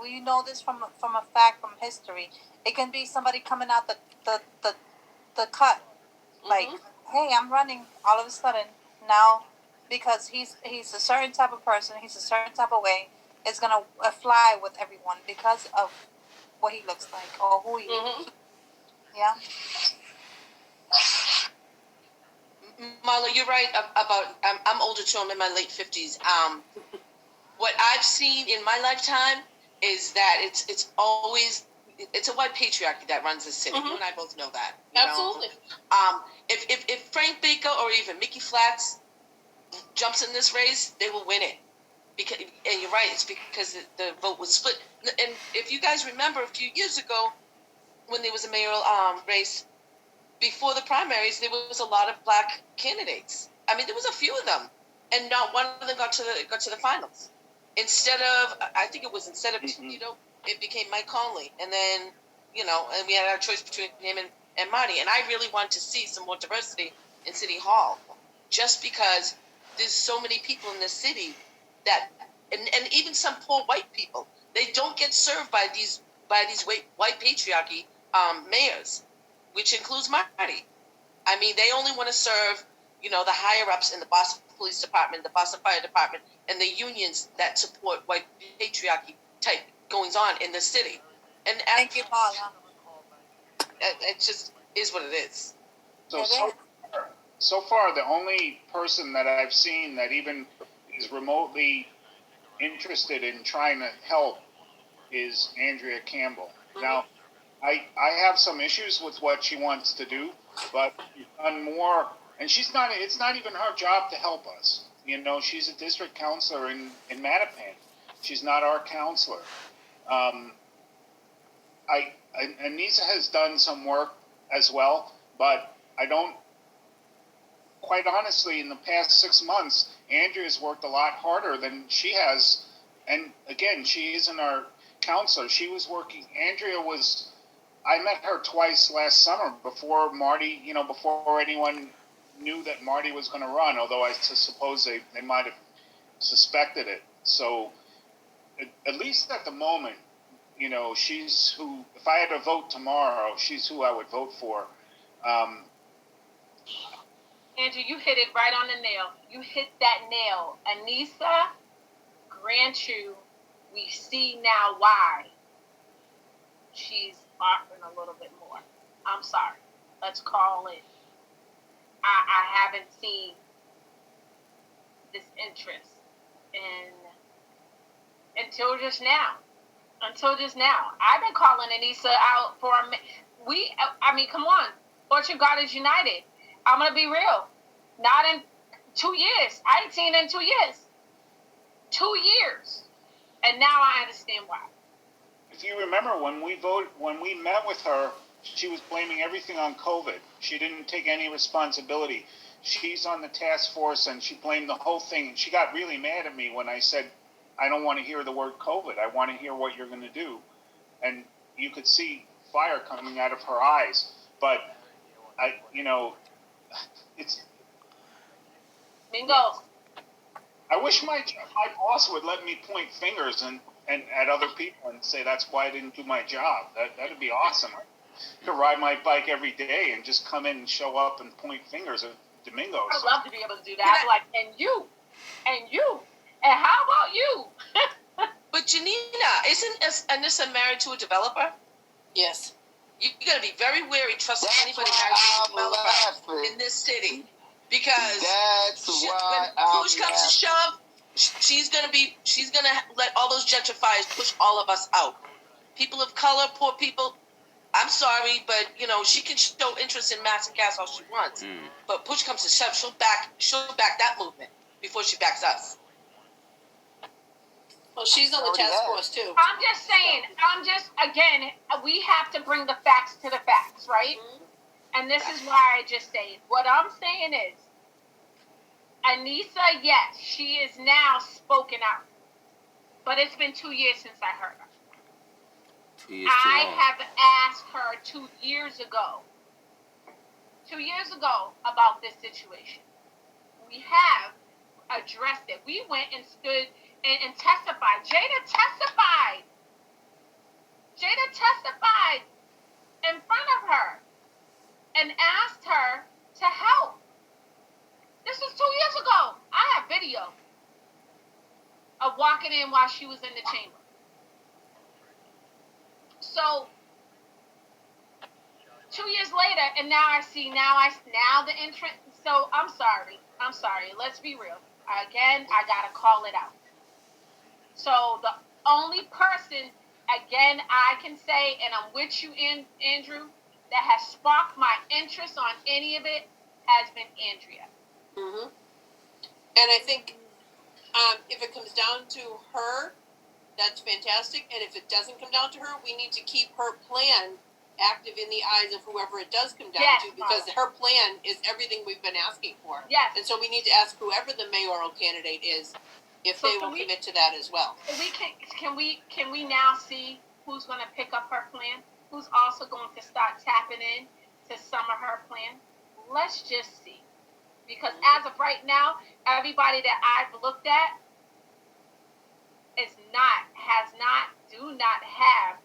we know this from a fact, from history. It can be somebody coming out the cut, like, hey, I'm running. All of a sudden, now, because he's a certain type of person, he's a certain type of way, it's gonna fly with everyone because of what he looks like or who he is. Yeah. Marla, you're right about. I'm older too. I'm in my late 50s. What I've seen in my lifetime is that it's always a white patriarchy that runs the city. You and I both know that. Absolutely. If Frank Baker or even Mickey Flats jumps in this race, they will win it. And you're right, it's because the vote was split. And if you guys remember, a few years ago, when there was a mayoral race, before the primaries, there was a lot of black candidates. I mean, there was a few of them, and not one of them got to the finals. Instead of Tito, it became Mike Conley, and then and we had our choice between him and Marty. And I really want to see some more diversity in City Hall, just because there's so many people in this city that, and even some poor white people, they don't get served by these white patriarchy mayors, which includes Marty. I mean, they only want to serve, the higher ups in the Boston Police Department, the Boston Fire Department, and the unions that support white patriarchy type goings on in the city. And thank you, Paula. It just is what it is. So far, the only person that I've seen that even is remotely interested in trying to help is Andrea Campbell. Now, I have some issues with what she wants to do, but she's done more, and it's not even her job to help us. She's a district counselor in Mattapan. She's not our counselor. Anissa has done some work as well, but I don't, quite honestly, in the past 6 months, Andrea's worked a lot harder than she has, and again, she isn't our counselor. She was working, I met her twice last summer before Marty, before anyone knew that Marty was going to run, although I suppose they might have suspected it. So at least at the moment, she's who, if I had to vote tomorrow, she's who I would vote for. Andrew, you hit it right on the nail. You hit that nail. Anissa, grant you, we see now why she's offering a little bit more. I'm sorry. Let's call it. I haven't seen this interest until just now. I've been calling Anissa out for come on. Fortune God is United. I'm going to be real. Not in 2 years. I ain't seen it in 2 years. 2 years. And now I understand why. If you remember, when we met with her, she was blaming everything on COVID. She didn't take any responsibility. She's on the task force, and she blamed the whole thing. And she got really mad at me when I said, I don't want to hear the word COVID. I want to hear what you're going to do. And you could see fire coming out of her eyes. But, it's... Bingo. I wish my boss would let me point fingers and at other people and say that's why I didn't do my job. That'd be awesome. I could ride my bike every day and just come in and show up and point fingers at Domingos. I'd love to be able to do that. I'd be like, and you, and how about you? But Janina, isn't Anissa married to a developer? Yes. You got to be very wary trusting anybody married to a developer in this city, because when push comes to shove, she's gonna let all those gentrifiers push all of us out. People of color, poor people. I'm sorry, but she can show interest in Mass and Gas all she wants. But push comes to shove, she'll back that movement before she backs us. Well, she's on the task force too. I'm just saying. Again, we have to bring the facts to the facts, right? And this is why I just say it. What I'm saying is, Anissa, yes, she is now spoken out. But it's been 2 years since I heard her. 2 years I have asked her 2 years ago. 2 years ago about this situation. We have addressed it. We went and stood and testified. Jada testified walking in while she was in the chamber. So 2 years later, and now I see now the entrance. So I'm sorry. Let's be real. Again, I gotta call it out. So the only person, again, I can say, and I'm with you, Andrew, that has sparked my interest on any of it has been Andrea. Mm-hmm. And I think if it comes down to her, that's fantastic. And if it doesn't come down to her, we need to keep her plan active in the eyes of whoever it does come down to, because her plan is everything we've been asking for. Yes. And so we need to ask whoever the mayoral candidate is if they will commit to that as well. Can we now see who's going to pick up her plan? Who's also going to start tapping in to some of her plan? Let's just see. Because as of right now, everybody that I've looked at do not have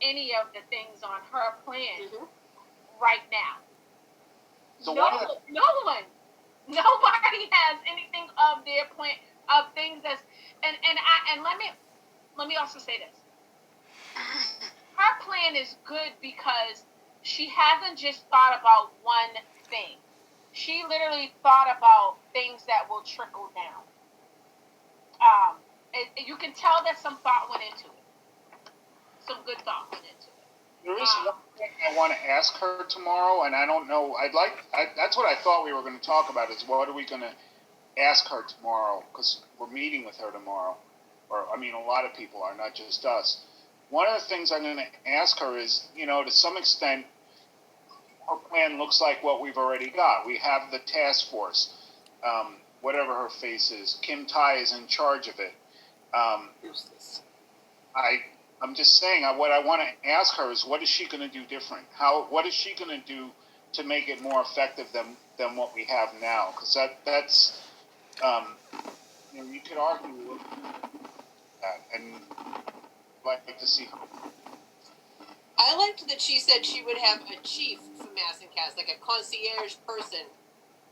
any of the things on her plan right now. So no one. Nobody has anything of their plan of things that's and let me also say this. Her plan is good because she hasn't just thought about one thing. She literally thought about things that will trickle down. You can tell that some thought went into it. Some good thought went into it. There is one thing I want to ask her tomorrow, and I don't know. That's what I thought we were going to talk about. Is what are we going to ask her tomorrow? Because we're meeting with her tomorrow, or I mean, a lot of people are, not just us. One of the things I'm going to ask her is, to some extent, her plan looks like what we've already got. We have the task force, whatever her face is. Kim Tai is in charge of it. I'm just saying, what I want to ask her is, what is she going to do different? What is she going to do to make it more effective than what we have now? Because that's you could argue with that, and I'd like to see her. I liked that she said she would have a chief for Massincast, like a concierge person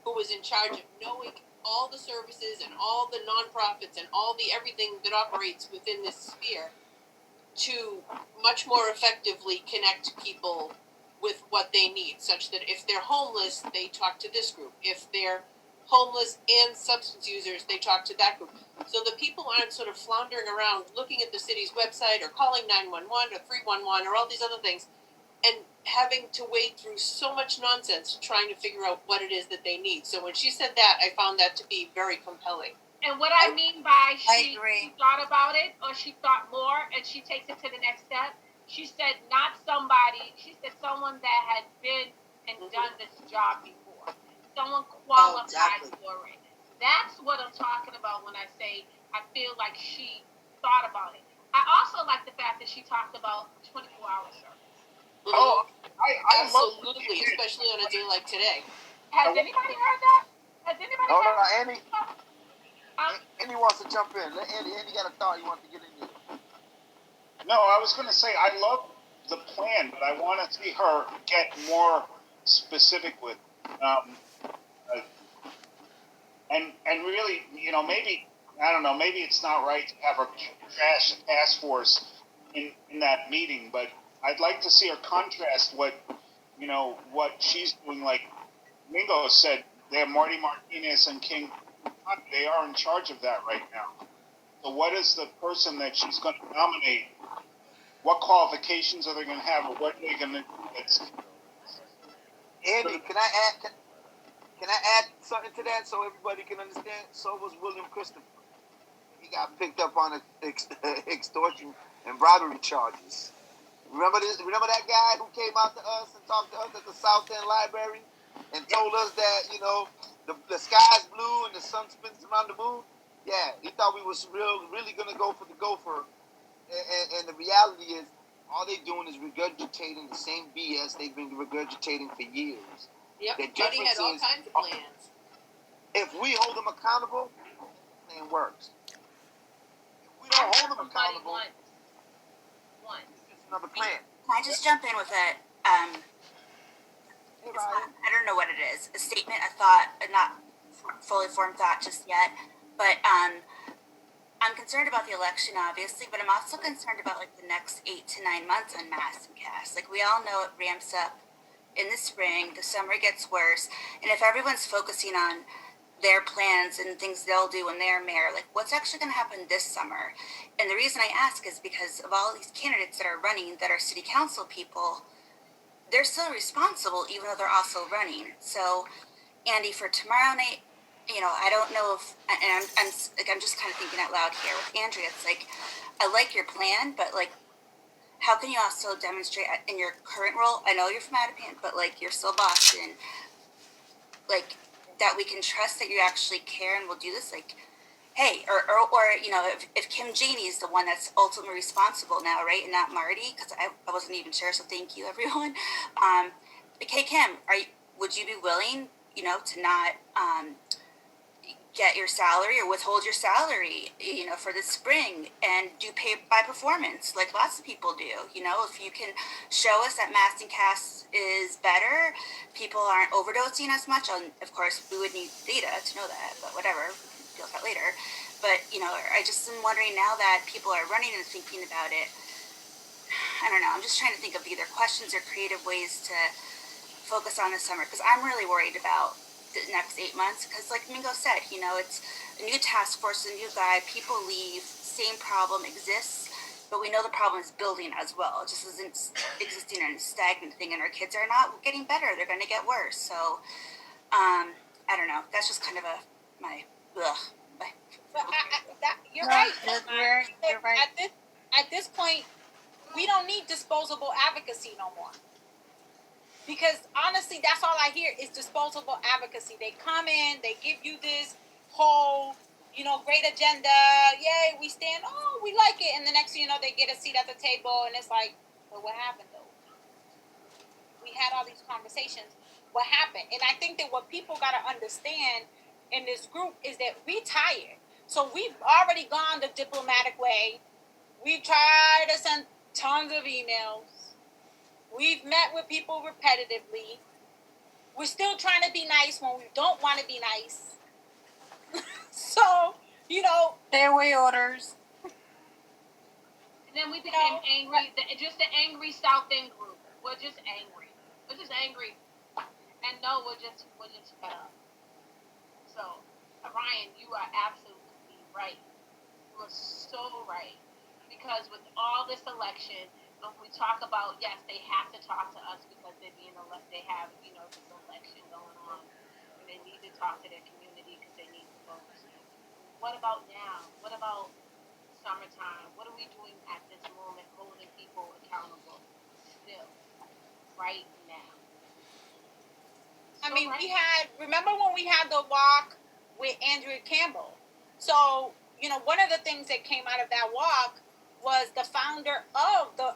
who was in charge of knowing all the services and all the nonprofits and all the everything that operates within this sphere, to much more effectively connect people with what they need, such that if they're homeless, they talk to this group. If they're homeless and substance users, they talk to that group. So the people aren't sort of floundering around looking at the city's website or calling 911 or 311 or all these other things and having to wade through so much nonsense trying to figure out what it is that they need. So when she said that, I found that to be very compelling. And what I mean by she thought about it, or she thought more, and she takes it to the next step, she said she said someone that had been and done this job before. Someone qualified for it. That's what I'm talking about when I say I feel like she thought about it. I also like the fact that she talked about 24-hour service. Oh, I absolutely, especially on a day like today. Has anybody heard that? Has anybody heard that? Andy. Andy wants to jump in. Andy got a thought he wants to get in there. No, I was going to say I love the plan, but I want to see her get more specific with, and really, maybe I don't know, maybe it's not right to have her trash the task force in that meeting, but I'd like to see her contrast what she's doing. Like Mingo said, they have Marty Martinez and King. They are in charge of that right now. So what is the person that she's going to nominate? What qualifications are they going to have, or what are they going to do? Andy, can I add something to that so everybody can understand? So was William Christopher. He got picked up on extortion and bribery charges. Remember that guy who came out to us and talked to us at the South End Library and told us that, the sky's blue and the sun spins around the moon? Yeah, he thought we was really going to go for the gopher. And the reality is, all they're doing is regurgitating the same BS they've been regurgitating for years. Yep, the Buddy had all kinds of plans. If we hold them accountable, the plan works. If we don't hold them accountable, it's another plan. Can I just jump in with it? I don't know what it is. A statement, a thought, not fully formed thought just yet. But I'm concerned about the election, obviously, but I'm also concerned about like the next 8 to 9 months on mass and cast. Like we all know, it ramps up in the spring, the summer gets worse, and if everyone's focusing on their plans and things they'll do when they're mayor, like what's actually going to happen this summer? And the reason I ask is because of all these candidates that are running that are city council people, they're still responsible even though they're also running. So, Andy, for tomorrow night, I don't know if, and I'm just kind of thinking out loud here with Andrea. It's like, I like your plan, but like, how can you also demonstrate in your current role? I know you're from Mattapan, but like, you're still Boston. Like, that we can trust that you actually care and will do this. Like, hey, or if Kim Janey is the one that's ultimately responsible now, right, and not Marty, because I wasn't even sure. So thank you, everyone. Like, hey, Kim, would you be willing, to not get your salary or withhold your salary, for the spring and do pay by performance like lots of people do? If you can show us that mass and cast is better, people aren't overdosing as much. Of course, we would need data to know that, but whatever, we can deal with that later. But, I just am wondering now that people are running and thinking about it, I don't know, I'm just trying to think of either questions or creative ways to focus on the summer, because I'm really worried about the next 8 months, because like Mingo said, it's a new task force, a new guy, people leave, same problem exists, but we know the problem is building as well. It just isn't existing in a stagnant thing, and our kids are not getting better, they're going to get worse. So I don't know, that's just kind of my But you're No, right. you're right. At this point, we don't need disposable advocacy no more. Because honestly, that's all I hear is disposable advocacy. They come in, they give you this whole, great agenda. Yay, we stand. Oh, we like it. And the next thing you know, they get a seat at the table, and it's like, well, what happened though? We had all these conversations. What happened? And I think that what people got to understand in this group is that we tired. So we've already gone the diplomatic way. We've tried to send tons of emails. We've met with people repetitively. We're still trying to be nice when we don't want to be nice. So, Stay away orders. And then we became angry. Just the angry South End group. We're just angry. And no, we're just fed up. So, Ryan, you are absolutely right. You are so right. Because with all this election, when we talk about, yes, they have to talk to us because they're being elected. They have, this election going on, and they need to talk to their community because they need the votes. What about now? What about summertime? What are we doing at this moment, holding people accountable still, right now? I mean, remember when we had the walk with Andrea Campbell? So, one of the things that came out of that walk was the founder of the,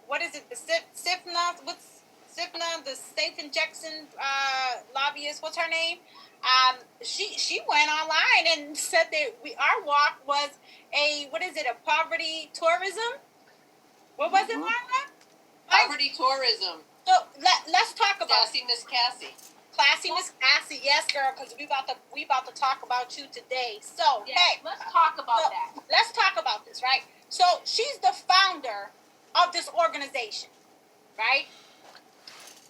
what is it, the SIFNA, the Safe Injection lobbyist, what's her name? She went online and said that our walk was a poverty tourism? What was it, Marla? Poverty tourism. So let's talk about Classy Miss Cassie. Classy Miss Cassie, yes, girl, because we about to talk about you today. So hey, let's talk about that. Let's talk about this, right? So she's the founder of this organization, right?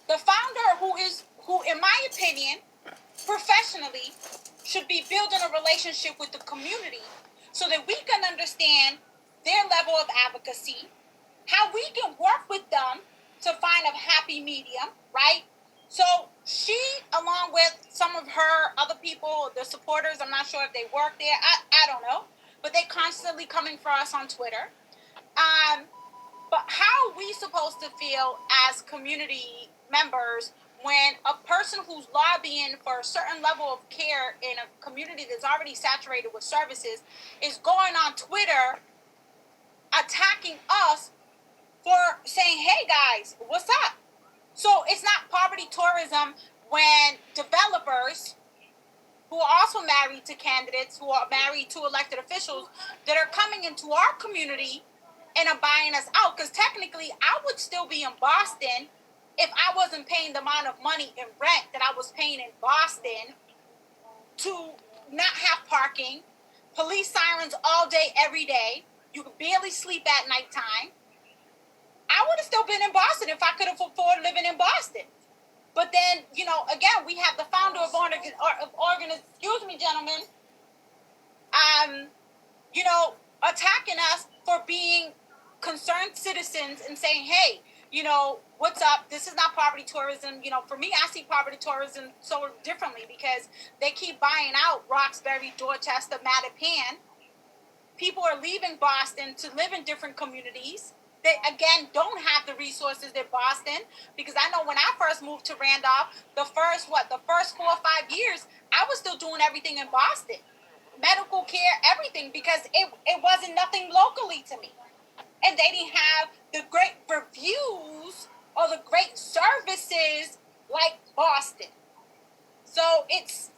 The founder who, in my opinion, professionally, should be building a relationship with the community so that we can understand their level of advocacy, how we can work with them to find a happy medium, right? So she, along with some of her other people, the supporters, I'm not sure if they work there, I don't know, but they're constantly coming for us on Twitter. But how are we supposed to feel as community members when a person who's lobbying for a certain level of care in a community that's already saturated with services is going on Twitter attacking us for saying, hey guys, what's up? So it's not poverty tourism when developers who are also married to candidates, who are married to elected officials, that are coming into our community and are buying us out. Because technically, I would still be in Boston if I wasn't paying the amount of money in rent that I was paying in Boston to not have parking, police sirens all day, every day. You could barely sleep at nighttime. I would have still been in Boston if I could have afforded living in Boston. But then, again, we have the founder of excuse me, gentlemen, attacking us for being concerned citizens and saying, hey, what's up? This is not poverty tourism. For me, I see poverty tourism so differently because they keep buying out Roxbury, Dorchester, Mattapan. People are leaving Boston to live in different communities. They, again, don't have the resources that Boston, because I know when I first moved to Randolph, the first 4 or 5 years, I was still doing everything in Boston. Medical care, everything, because it wasn't nothing locally to me. And they didn't have the great reviews or the great services like Boston. So it's,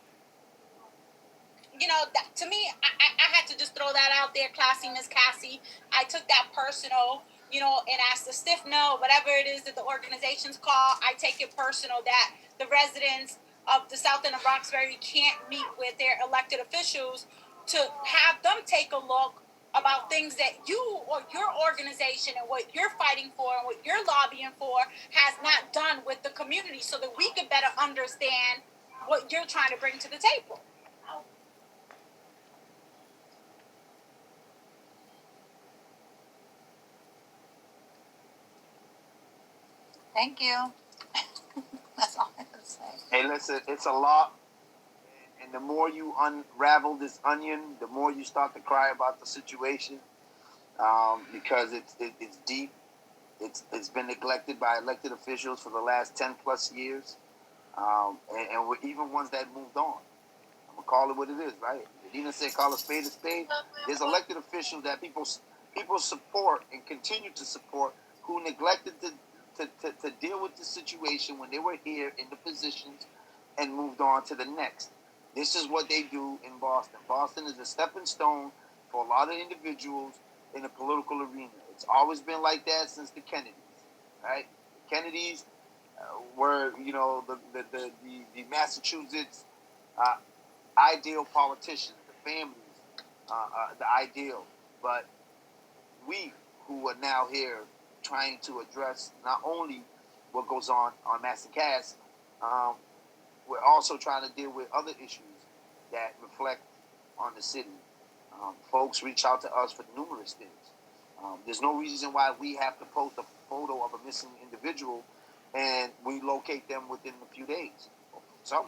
to me, I had to just throw that out there, classy Miss Cassie. I took that personal, and as the stiff no, whatever it is that the organizations call, I take it personal that the residents of the South End of Roxbury can't meet with their elected officials to have them take a look about things that you or your organization and what you're fighting for and what you're lobbying for has not done with the community so that we can better understand what you're trying to bring to the table. Thank you. That's all I can say. Hey, listen, it's a lot. And the more you unravel this onion, the more you start to cry about the situation, because it's deep. It's been neglected by elected officials for the last 10 plus years, and we're even ones that moved on. I'm gonna call it what it is, right? Dina said, "Call a spade a spade." There's elected officials that people support and continue to support who neglected to deal with the situation when they were here in the positions and moved on to the next. This is what they do in Boston. Boston is a stepping stone for a lot of individuals in the political arena. It's always been like that since the Kennedys, right? The Kennedys were, the Massachusetts ideal politicians, the families, the ideal. But we who are now here trying to address not only what goes on Mass and Cass, we're also trying to deal with other issues that reflect on the city. Folks reach out to us for numerous things. There's no reason why we have to post a photo of a missing individual and we locate them within a few days.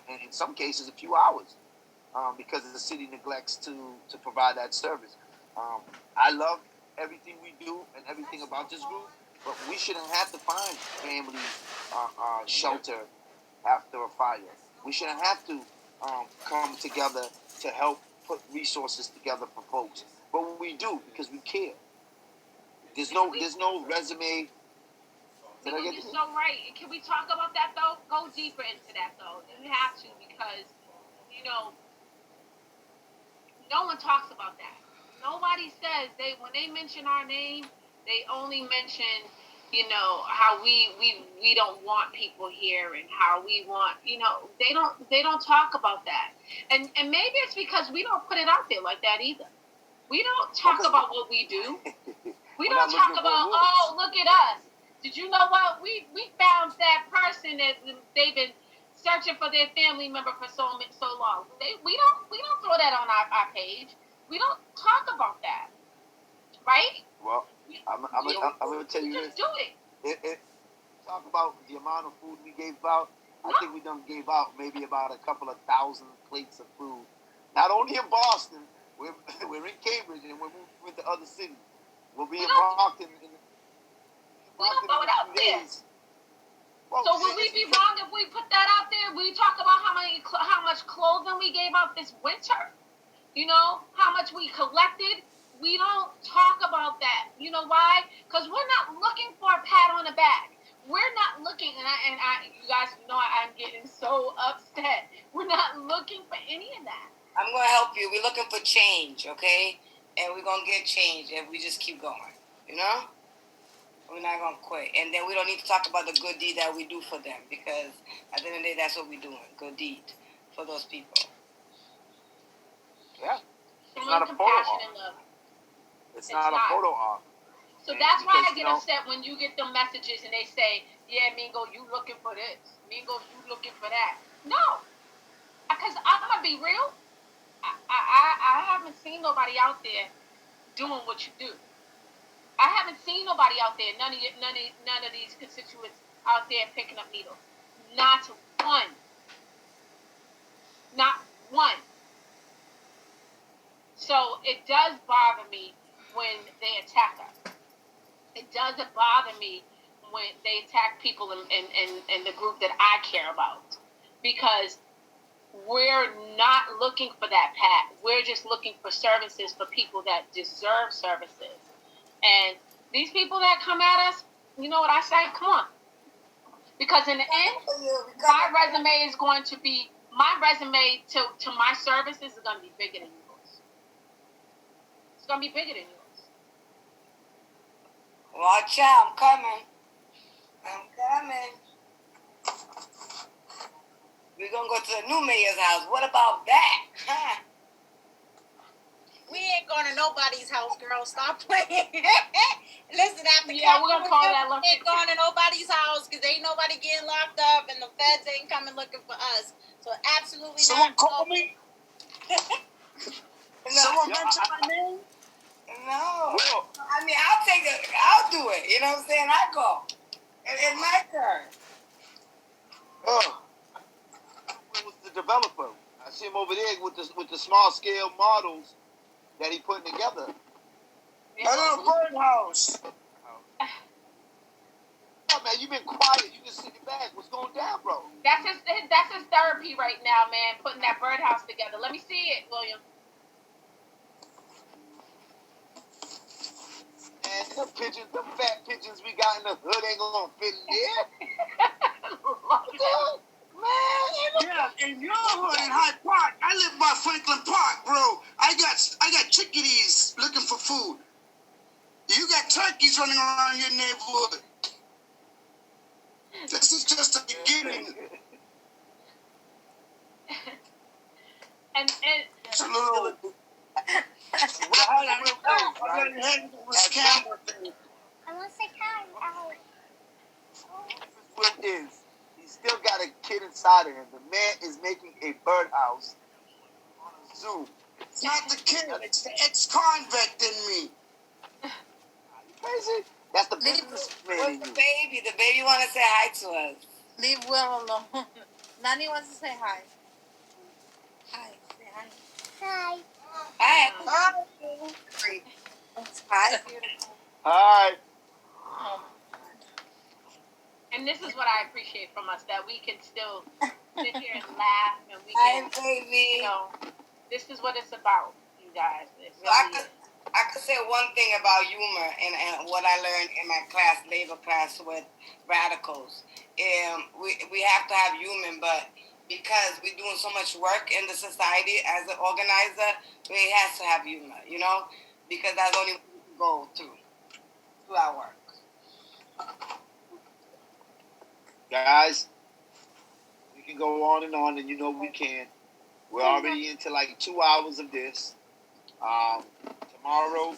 In some cases, a few hours, because the city neglects to provide that service. I love everything we do and everything about this group, but we shouldn't have to find families shelter after a fire. We shouldn't have to come together to help put resources together for folks, but we do because we care. There's no resume. You're so right. Can we talk about that though? Go deeper into that though. You have to, because no one talks about that. Nobody says when they mention our name, they only mention how we don't want people here and how we want they don't talk about that. And maybe it's because we don't put it out there like that either. We don't talk about what we do. We don't talk about, oh, look at us. Did you know what? We found that person that they've been searching for their family member for so long. We don't throw that on our page. We don't talk about that, right? Well, I'm going to tell you just this. Do it. Talk about the amount of food we gave out. I think we done gave out maybe about a couple of thousand plates of food. Not only in Boston, we're in Cambridge and we're moving to other cities. We'll be in Brockton. We don't throw it out there. Well, so would we be wrong if we put that out there? We talk about how much clothing we gave out this winter. How much we collected. We don't talk about that. You know why? Because we're not looking for a pat on the back. We're not looking, and I you guys know I'm getting so upset. We're not looking for any of that. I'm going to help you. We're looking for change, okay? And we're going to get change if we just keep going, We're not going to quit. And then we don't need to talk about the good deed that we do for them, because at the end of the day, that's what we're doing, good deed for those people. Yeah. showing not a photo compassion op. and love. It's not a photo op. So And that's why I because, get upset when you get them messages and they say, "Yeah, Mingo, you looking for this? Mingo, you looking for that?" No, because I'm gonna be real. I haven't seen nobody out there doing what you do. I haven't seen nobody out there. None of these constituents out there picking up needles. Not one. Not one. So it does bother me when they attack us. It doesn't bother me when they attack people in the group that I care about. Because we're not looking for that pat. We're just looking for services for people that deserve services. And these people that come at us, you know what I say? Come on. Because in the end, my resume is going to be, my resume to my services is going to be bigger than yours. It's going to be bigger than yours. Watch out, I'm coming. We're going to go to the new mayor's house. What about that? Huh? We ain't going to nobody's house, girl. Stop playing. Listen, after Yeah, we're gonna call that we ain't going to nobody's house because ain't nobody getting locked up and the feds ain't coming looking for us. So absolutely Someone not. call me? Someone mention my name? No. I mean, I'll do it. You know what I'm saying? I go. It's my turn. Oh, where was the developer? I see him over there with the small scale models that he putting together. A little birdhouse. Oh man, you been quiet. You just sitting back. What's going down, bro? That's his therapy right now, man. Putting that birdhouse together. Let me see it, William. And the fat pigeons we got in the hood ain't gonna fit in there. Yeah, in your hood in Hyde Park, I live by Franklin Park, bro. I got chickadees looking for food. You got turkeys running around your neighborhood. This is just the beginning. and It's a little. I want to say hi. What is? He's still got a kid inside of him. The man is making a birdhouse on a zoo. It's not the kid. It's the ex-convict in me. Are you crazy? That's the business man. Where's the baby? The baby want to say hi to us. Leave Will alone. Nani wants to say hi. Hi. Say hi. Hi. Hi. Hi. Hi. Oh. this is what I appreciate from us, that we can still sit here and laugh, and we can, baby. you know, this is what it's about, you guys. It So really is. I could say one thing about humor and what I learned in my class, labor class with radicals. We have to have humor, but because we're doing so much work in the society as an organizer, we have to have humor, you know, because that's the only way we can go through our work. Guys, we can go on, and you know we can. We're already into like 2 hours of this. Tomorrow,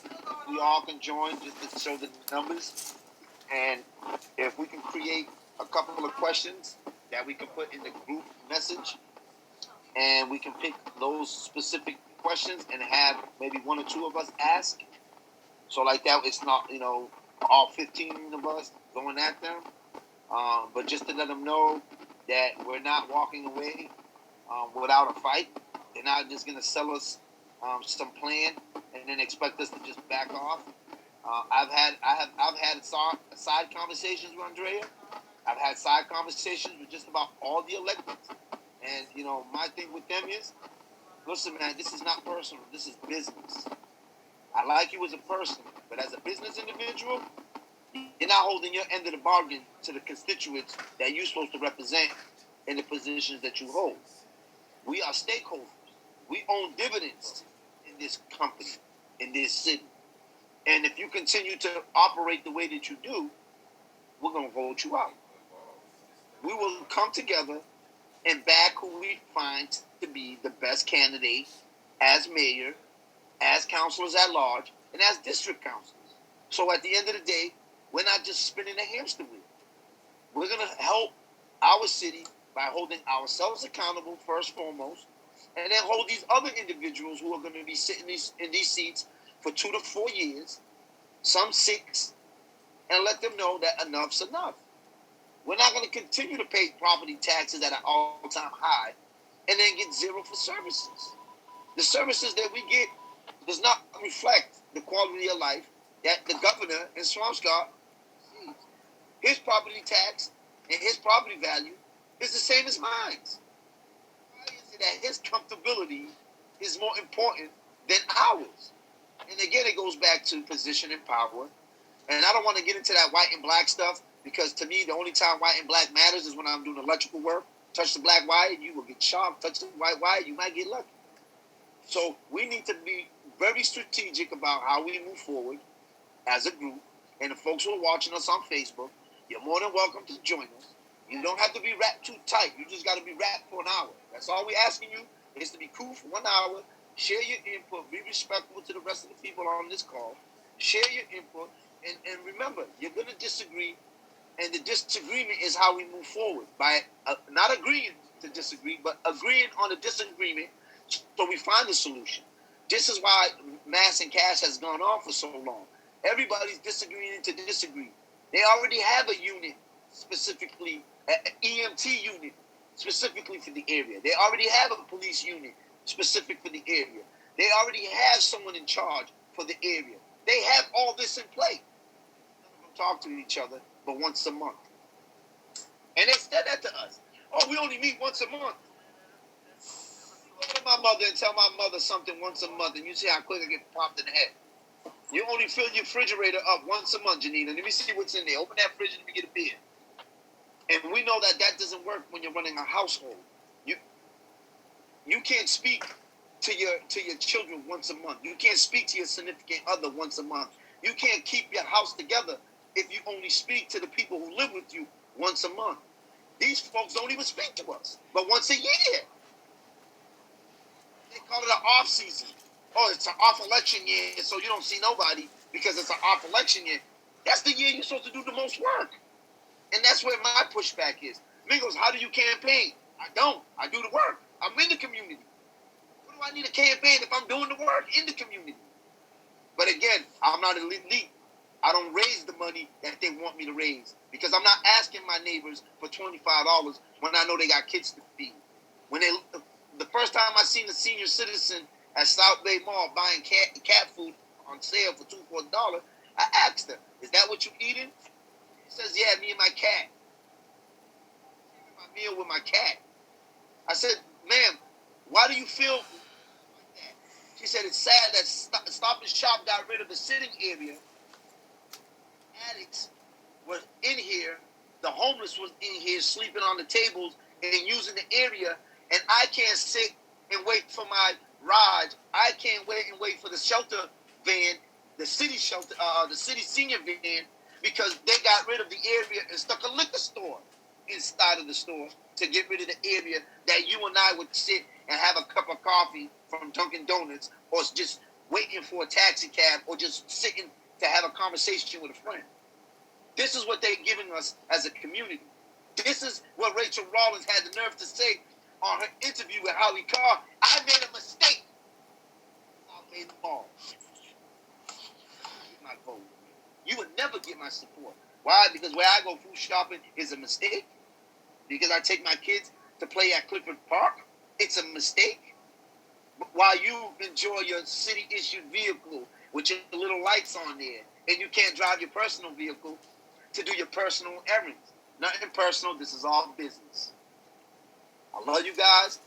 we all can join just to show the numbers. And if we can create a couple of questions that we can put in the group message, and we can pick those specific questions and have maybe one or two of us ask. So like that, it's not, all 15 of us going at them. But just to let them know that we're not walking away without a fight. They're not just going to sell us some plan and then expect us to just back off. I've had side conversations with Andrea. I've had side conversations with just about all the electeds. And, my thing with them is, listen, man, this is not personal. This is business. I like you as a person, but as a business individual, you're not holding your end of the bargain to the constituents that you're supposed to represent in the positions that you hold. We are stakeholders. We own dividends in this company, in this city. And if you continue to operate the way that you do, we're going to vote you out. We will come together and back who we find to be the best candidate as mayor as councilors at large and as district councilors. So at the end of the day, we're not just spinning a hamster wheel. We're going to help our city by holding ourselves accountable first and foremost, and then hold these other individuals who are going to be sitting in these seats for 2 to 4 years, some 6, and let them know that enough's enough. We're not going to continue to pay property taxes at an all-time high and then get zero for services. The services that we get does not reflect the quality of life that the governor in Swampscott sees. His property tax and his property value is the same as mine. Why is it that his comfortability is more important than ours? And again, it goes back to position and power. And I don't want to get into that white and black stuff because to me, the only time white and black matters is when I'm doing electrical work. Touch the black wire, you will get shocked. Touch the white wire, you might get lucky. So we need to be very strategic about how we move forward as a group. And the folks who are watching us on Facebook, you're more than welcome to join us. You don't have to be wrapped too tight. You just got to be wrapped for an hour. That's all we're asking you is to be cool for 1 hour. Share your input. Be respectful to the rest of the people on this call. Share your input. And remember, you're going to disagree. And the disagreement is how we move forward. By not agreeing to disagree, but agreeing on a disagreement so we find a solution. This is why Mass and Cash has gone on for so long. Everybody's disagreeing to disagree. They already have a unit specifically, an EMT unit specifically for the area. They already have a police unit specific for the area. They already have someone in charge for the area. They have all this in place. None of them talk to each other but once a month. And they said that to us. Oh, we only meet once a month. Go to my mother and tell my mother something once a month, and you see how quick I get popped in the head. You only fill your refrigerator up once a month, Janina. Let me see what's in there. Open that fridge and let me get a beer. And we know that doesn't work when you're running a household. You can't speak to your children once a month. You can't speak to your significant other once a month. You can't keep your house together if you only speak to the people who live with you once a month. These folks don't even speak to us, but once a year. They call it an off season. Oh, it's an off election year, so you don't see nobody because it's an off election year. That's the year you're supposed to do the most work. And that's where my pushback is. Mingos, how do you campaign? I don't. I do the work. I'm in the community. What do I need a campaign if I'm doing the work in the community? But again, I'm not elite. I don't raise the money that they want me to raise because I'm not asking my neighbors for $25 when I know they got kids to feed. The first time I seen a senior citizen at South Bay Mall buying cat food on sale for $2 for $1, I asked her, "Is that what you eating?" She says, "Yeah, me and my cat." My meal with my cat. I said, "Ma'am, why do you feel like that?" She said, "It's sad that Stop and Shop got rid of the sitting area. Addicts were in here. The homeless was in here sleeping on the tables and using the area, and I can't sit and wait for my ride. I can't wait for the shelter van, the city shelter, the city senior van, because they got rid of the area and stuck a liquor store inside of the store to get rid of the area that you and I would sit and have a cup of coffee from Dunkin' Donuts or just waiting for a taxi cab or just sitting to have a conversation with a friend." This is what they're giving us as a community. This is what Rachel Rollins had the nerve to say on her interview with Howie Carr. "I made a mistake. I made the ball." Get my vote. You would never get my support. Why? Because where I go food shopping is a mistake. Because I take my kids to play at Clifford Park, it's a mistake. But while you enjoy your city-issued vehicle with your little lights on there, and you can't drive your personal vehicle to do your personal errands. Nothing personal. This is all business. I love you guys.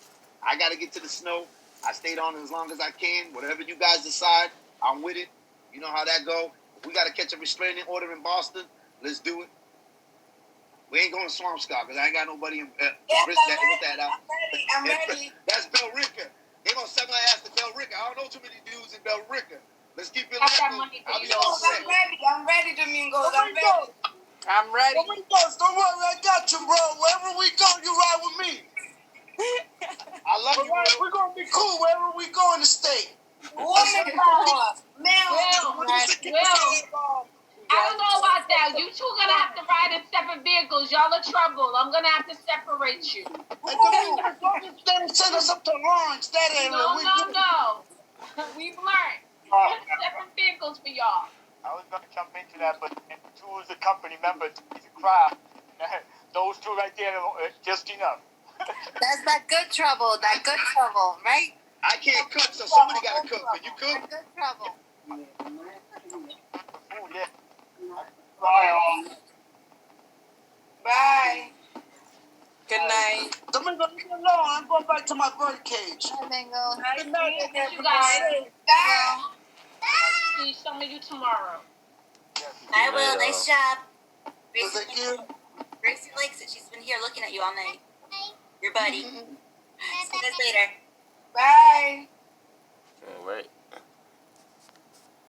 I got to get to the snow. I stayed on as long as I can. Whatever you guys decide, I'm with it. You know how that go. If we got to catch a restraining order in Boston, let's do it. We ain't going to Swampscott because I ain't got nobody in risk that out. I'm ready. That's Bellrica. They're going to send my ass to Bellrica. I don't know too many dudes in Bellrica. Let's keep it local. I'll be all set. I'm ready, Domingos. I'm ready. I'm ready. Domingos, don't worry, I got you, bro. Wherever we go, you ride with me. I love you, bro. We're going to be cool wherever we go in the state. Woman power. Male. Will. I don't know about that. You two gonna have to ride in separate vehicles. Y'all are trouble. I'm gonna have to separate you. Hey, don't send us up to Lawrence, that area. No. We've learned. Separate vehicles for y'all. I was going to jump into that, but two as a company member, he's a crowd. Those two right there are just enough. That's that good trouble, right? I can't cook, so somebody got to cook. Can you cook? Good trouble. Oh, yeah. Bye, all. Bye. Good night. Domingo, leave me alone. I'm going back to my bird cage. Hi, Mango. Good night, You guys. Bye. See some of you tomorrow. I will. Nice job. Thank you. Gracie likes it. She's been here looking at you all night. Your buddy. See you guys later. Bye.